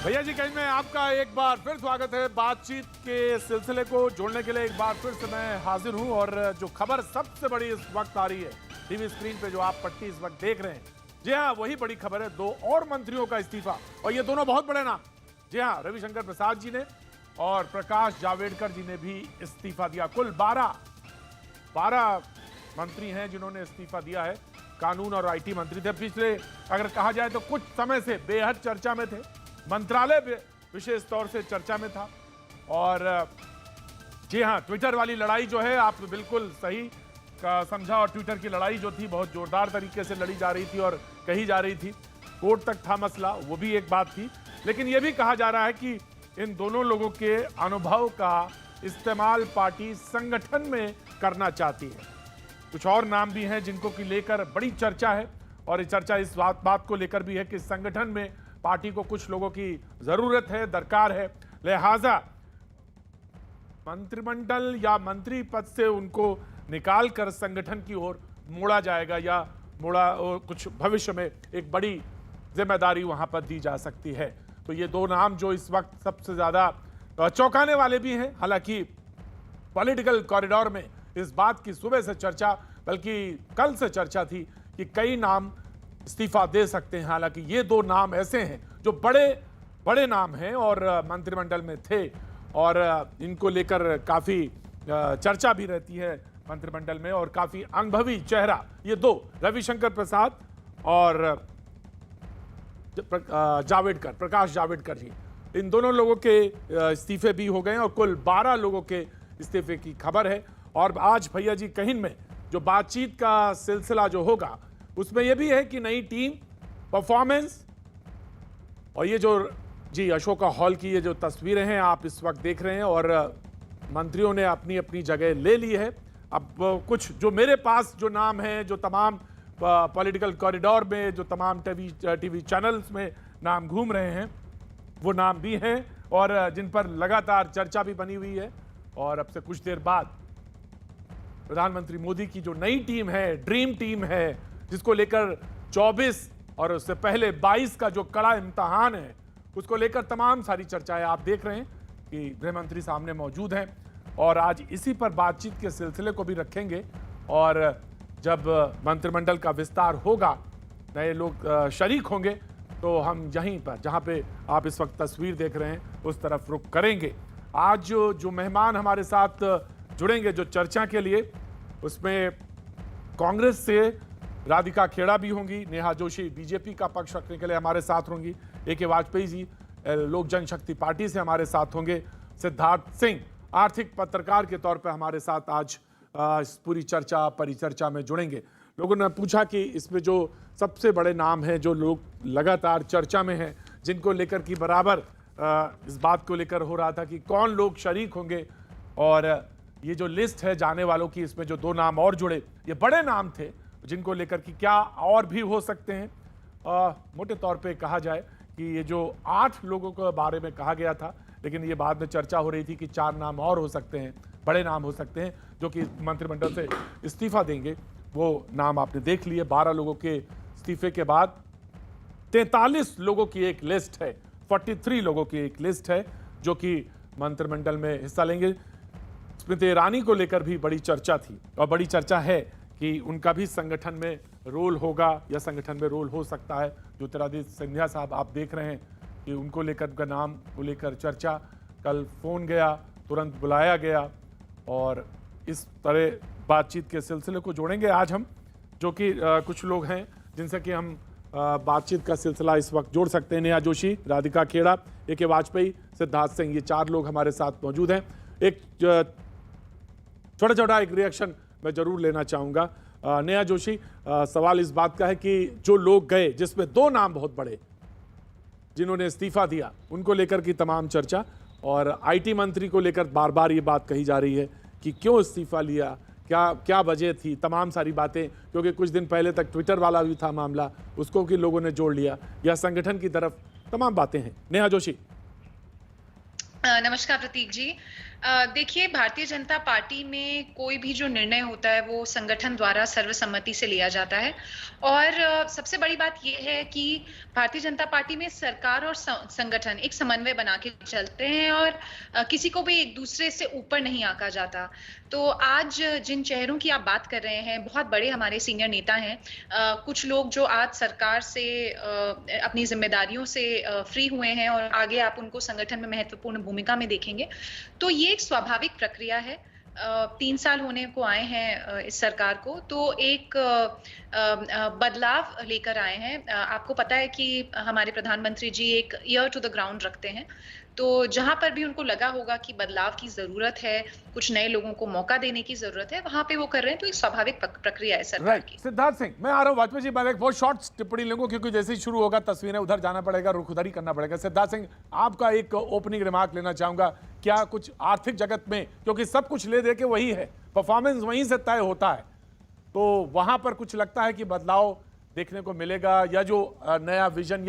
भैया जी कहीं में आपका एक बार फिर स्वागत है। बातचीत के सिलसिले को जोड़ने के लिए एक बार फिर से मैं हाजिर हूं और जो खबर सबसे बड़ी इस वक्त आ रही है टीवी स्क्रीन पे जो आप पट्टी इस वक्त देख रहे हैं, जी हाँ वही बड़ी खबर है। दो और मंत्रियों का इस्तीफा और ये दोनों बहुत बड़े नाम। जी हाँ, रविशंकर प्रसाद जी ने और प्रकाश जावड़ेकर जी ने भी इस्तीफा दिया। कुल 12 मंत्री हैं जिन्होंने इस्तीफा दिया है। कानून और IT मंत्री थे, पिछले अगर कहा जाए तो कुछ समय से बेहद चर्चा में थे। मंत्रालय विशेष तौर से चर्चा में था। और जी हाँ, ट्विटर वाली लड़ाई जो है, आप बिल्कुल सही का समझा। और ट्विटर की लड़ाई जो थी बहुत जोरदार तरीके से लड़ी जा रही थी और कही जा रही थी, कोर्ट तक था मसला, वो भी एक बात थी। लेकिन यह भी कहा जा रहा है कि इन दोनों लोगों के अनुभव का इस्तेमाल पार्टी संगठन में करना चाहती है। कुछ और नाम भी हैं जिनको की लेकर बड़ी चर्चा है और ये चर्चा इस बात को लेकर भी है कि संगठन में पार्टी को कुछ लोगों की जरूरत है, दरकार है, लिहाजा मंत्रिमंडल या मंत्री पद से उनको निकाल कर संगठन की ओर मोड़ा जाएगा या कुछ भविष्य में एक बड़ी जिम्मेदारी वहां पर दी जा सकती है। तो ये दो नाम जो इस वक्त सबसे ज्यादा चौंकाने वाले भी हैं। हालांकि पॉलिटिकल कॉरिडोर में इस बात की सुबह से चर्चा, बल्कि कल से चर्चा थी कि कई नाम इस्तीफा दे सकते हैं। हालांकि ये दो नाम ऐसे हैं जो बड़े बड़े नाम हैं और मंत्रिमंडल में थे और इनको लेकर काफी चर्चा भी रहती है मंत्रिमंडल में और काफी अनुभवी चेहरा ये दो, रविशंकर प्रसाद और प्रकाश जावड़ेकर जी, इन दोनों लोगों के इस्तीफे भी हो गए और कुल 12 लोगों के इस्तीफे की खबर है। और आज भैया जी कहीं में जो बातचीत का सिलसिला जो होगा उसमें यह भी है कि नई टीम, परफॉर्मेंस और ये जो जी अशोका हॉल की ये जो तस्वीरें हैं आप इस वक्त देख रहे हैं और मंत्रियों ने अपनी अपनी जगह ले ली है। अब कुछ जो मेरे पास जो नाम है, जो तमाम पॉलिटिकल कॉरिडोर में जो तमाम टीवी चैनल्स में नाम घूम रहे हैं वो नाम भी हैं और जिन पर लगातार चर्चा भी बनी हुई है। और अब से कुछ देर बाद प्रधानमंत्री मोदी की जो नई टीम है, ड्रीम टीम है, जिसको लेकर 24 और उससे पहले 22 का जो कड़ा इम्तिहान है, उसको लेकर तमाम सारी चर्चाएं आप देख रहे हैं कि गृह मंत्री सामने मौजूद हैं और आज इसी पर बातचीत के सिलसिले को भी रखेंगे। और जब मंत्रिमंडल का विस्तार होगा, नए लोग शरीक होंगे, तो हम यहीं पर जहां पे आप इस वक्त तस्वीर देख रहे हैं उस तरफ रुख करेंगे। आज जो मेहमान हमारे साथ जुड़ेंगे जो चर्चा के लिए, उसमें कांग्रेस से राधिका खेड़ा भी होंगी, नेहा जोशी बीजेपी का पक्ष रखने के लिए हमारे साथ होंगी, AK वाजपेयी जी लोक जनशक्ति पार्टी से हमारे साथ होंगे, सिद्धार्थ सिंह आर्थिक पत्रकार के तौर पर हमारे साथ आज इस पूरी चर्चा परिचर्चा में जुड़ेंगे। लोगों ने पूछा कि इसमें जो सबसे बड़े नाम हैं, जो लोग लगातार चर्चा में हैं, जिनको लेकर कि बराबर इस बात को लेकर हो रहा था कि कौन लोग शरीक होंगे, और ये जो लिस्ट है जाने वालों की, इसमें जो दो नाम और जुड़े, ये बड़े नाम थे जिनको लेकर कि क्या और भी हो सकते हैं। मोटे तौर पे कहा जाए कि ये जो 8 लोगों के बारे में कहा गया था, लेकिन ये बाद में चर्चा हो रही थी कि 4 नाम और हो सकते हैं, बड़े नाम हो सकते हैं जो कि मंत्रिमंडल से इस्तीफा देंगे। वो नाम आपने देख लिए। 12 लोगों के इस्तीफे के बाद 43 लोगों की एक लिस्ट है, 43 लोगों की एक लिस्ट है जो कि मंत्रिमंडल में हिस्सा लेंगे। स्मृति ईरानी को लेकर भी बड़ी चर्चा थी और बड़ी चर्चा है कि उनका भी संगठन में रोल होगा या संगठन में रोल हो सकता है। ज्योतिरादित्य सिंधिया साहब आप देख रहे हैं कि उनको लेकर, उनका नाम को लेकर चर्चा, कल फोन गया, तुरंत बुलाया गया और इस तरह बातचीत के सिलसिले को जोड़ेंगे आज हम, जो कि कुछ लोग हैं जिनसे कि हम बातचीत का सिलसिला इस वक्त जोड़ सकते हैं। नेहा जोशी, राधिका खेड़ा, AK वाजपेयी, सिद्धार्थ सिंह, ये 4 लोग हमारे साथ मौजूद हैं। एक छोटा एक रिएक्शन मैं जरूर लेना चाहूंगा। नेहा जोशी, सवाल इस बात का है कि जो लोग गए, जिसमें 2 नाम बहुत बड़े जिन्होंने इस्तीफा दिया, उनको लेकर की तमाम चर्चा, और IT मंत्री को लेकर बार बार ये बात कही जा रही है कि क्यों इस्तीफा लिया, क्या वजह थी, तमाम सारी बातें, क्योंकि कुछ दिन पहले तक ट्विटर वाला भी था मामला, उसको कि लोगों ने जोड़ लिया, या संगठन की तरफ तमाम बातें हैं। नेहा जोशी। नमस्कार प्रतीक जी। देखिए, भारतीय जनता पार्टी में कोई भी जो निर्णय होता है वो संगठन द्वारा सर्वसम्मति से लिया जाता है। और सबसे बड़ी बात ये है कि भारतीय जनता पार्टी में सरकार और संगठन एक समन्वय बना के चलते हैं, और किसी को भी एक दूसरे से ऊपर नहीं आंका जाता। तो आज जिन चेहरों की आप बात कर रहे हैं, बहुत बड़े हमारे सीनियर नेता हैं। कुछ लोग जो आज सरकार से अपनी जिम्मेदारियों से फ्री हुए हैं, और आगे आप उनको संगठन में महत्वपूर्ण भूमिका में देखेंगे। तो ये एक स्वाभाविक प्रक्रिया है। 3 साल होने को आए हैं इस सरकार को, तो एक बदलाव लेकर आए हैं। आपको पता है कि हमारे प्रधानमंत्री जी एक ईयर टू द ग्राउंड रखते हैं। तो जहाँ पर भी उनको लगा होगा कि बदलाव की ज़रूरत है, कुछ नए लोगों को मौका देने की ज़रूरत है, वहाँ पे वो कर रहे हैं। तो एक स्वाभाविक प्रक्रिया है सरकार राइट की। सिद्धार्थ सिंह, मैं आ रहा हूं वाजपेयी जी, मैं एक बहुत शॉर्ट टिप्पणी लूंगा क्योंकि जैसे ही शुरू होगा तस्वीरें उधर जाना पड़ेगा, रुख उधर ही करना पड़ेगा। सिद्धार्थ सिंह, आपका एक ओपनिंग रिमार्क लेना चाहूंगा। क्या कुछ आर्थिक जगत में, क्योंकि सब कुछ ले दे के वही है, परफॉर्मेंस वहीं से तय होता है, तो वहां पर कुछ लगता है कि बदलाव देखने को मिलेगा, या जो नया विजन या